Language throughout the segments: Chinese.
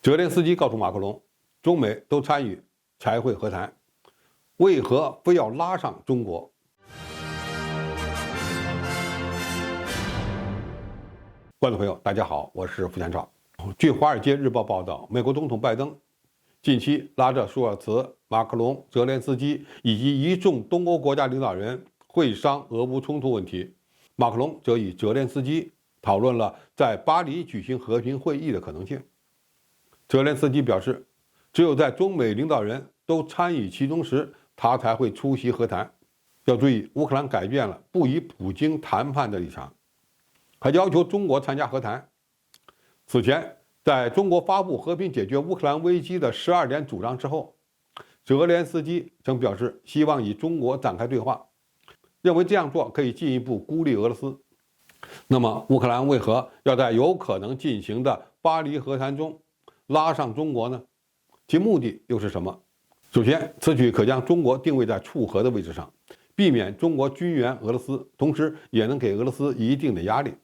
泽连斯基告诉马克龙，中美都参与才会和谈，为何非要拉上中国？观众朋友，大家好，我是付全超。据《华尔街日报》报道，美国总统拜登近期拉着舒尔茨、马克龙、泽连斯基以及一众东欧国家领导人会商俄乌冲突问题。马克龙则与泽连斯基讨论了在巴黎举行和平会议的可能性。泽连斯基表示，只有在中美领导人都参与其中时，他才会出席和谈。要注意，乌克兰改变了不与普京谈判的立场，还要求中国参加和谈。此前，在中国发布和平解决乌克兰危机的12点主张之后，泽连斯基曾表示希望与中国展开对话，认为这样做可以进一步孤立俄罗斯。那么，乌克兰为何要在有可能进行的巴黎和谈中拉上中国呢？其目的又是什么？首先，此举可将中国定位在促和的位置上，避免中国军援俄罗斯，同时也能给俄罗斯一定的压力。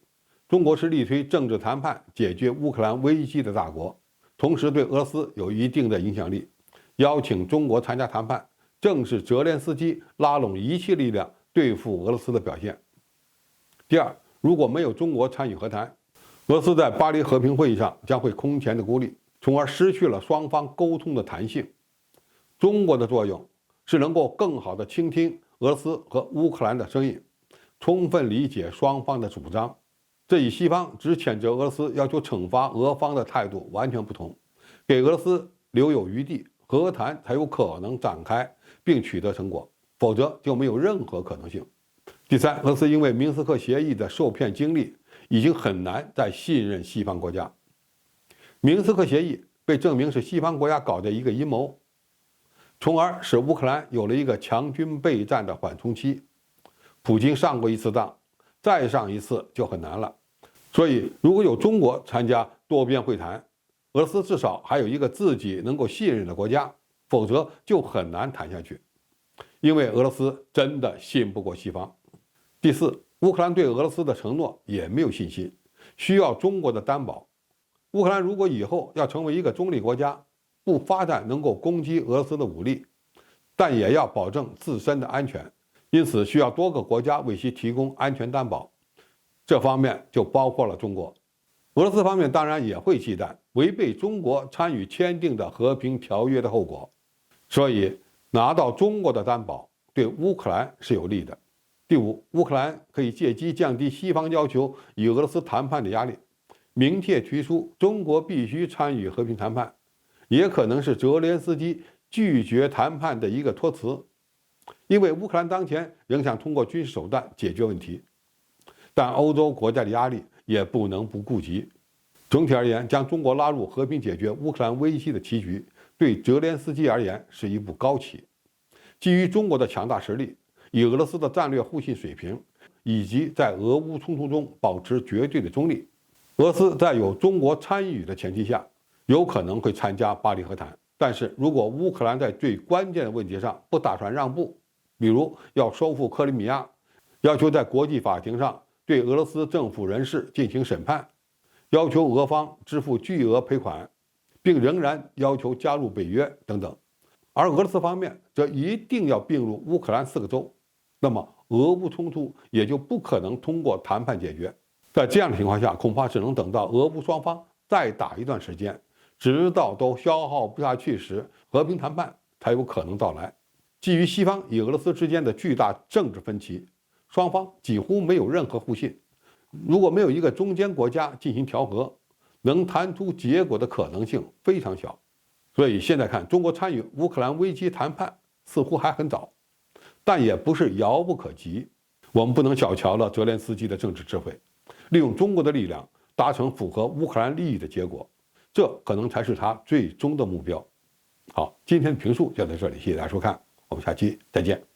中国是力推政治谈判解决乌克兰危机的大国，同时对俄罗斯有一定的影响力。邀请中国参加谈判，正是泽连斯基拉拢一切力量对付俄罗斯的表现。第二，如果没有中国参与和谈，俄罗斯在巴黎和平会议上将会空前的孤立，从而失去了双方沟通的弹性。中国的作用是能够更好地倾听俄罗斯和乌克兰的声音，充分理解双方的主张。这与西方只谴责俄罗斯要求惩罚俄方的态度完全不同，给俄罗斯留有余地，和谈才有可能展开并取得成果，否则就没有任何可能性。第三，俄罗斯因为明斯克协议的受骗经历，已经很难再信任西方国家。明斯克协议被证明是西方国家搞的一个阴谋，从而使乌克兰有了一个强军备战的缓冲期。普京上过一次当，再上一次就很难了。所以，如果有中国参加多边会谈，俄罗斯至少还有一个自己能够信任的国家，否则就很难谈下去。因为俄罗斯真的信不过西方。第四，乌克兰对俄罗斯的承诺也没有信心，需要中国的担保。乌克兰如果以后要成为一个中立国家，不发展能够攻击俄罗斯的武力，但也要保证自身的安全，因此需要多个国家为其提供安全担保。这方面就包括了中国。俄罗斯方面当然也会忌惮违背中国参与签订的和平条约的后果，所以拿到中国的担保对乌克兰是有利的。第五，乌克兰可以借机降低西方要求与俄罗斯谈判的压力，明确提出中国必须参与和平谈判，也可能是泽连斯基拒绝谈判的一个托词。因为乌克兰当前仍想通过军事手段解决问题，但欧洲国家的压力也不能不顾及。总体而言，将中国拉入和平解决乌克兰危机的棋局，对泽连斯基而言是一步高棋。基于中国的强大实力，以俄罗斯的战略互信水平，以及在俄乌冲突中保持绝对的中立，俄罗斯在有中国参与的前提下，有可能会参加巴黎和谈。但是如果乌克兰在最关键的问题上不打算让步，比如要收复克里米亚，要求在国际法庭上对俄罗斯政府人士进行审判，要求俄方支付巨额赔款，并仍然要求加入北约等等，而俄罗斯方面则一定要并入乌克兰4个州，那么俄乌冲突也就不可能通过谈判解决。在这样的情况下，恐怕只能等到俄乌双方再打一段时间，直到都消耗不下去时，和平谈判才有可能到来。基于西方与俄罗斯之间的巨大政治分歧，双方几乎没有任何互信，如果没有一个中间国家进行调和，能谈出结果的可能性非常小。所以现在看，中国参与乌克兰危机谈判似乎还很早，但也不是遥不可及。我们不能小瞧了泽连斯基的政治智慧，利用中国的力量达成符合乌克兰利益的结果，这可能才是他最终的目标。好，今天的评述就到这里，谢谢大家收看，我们下期再见。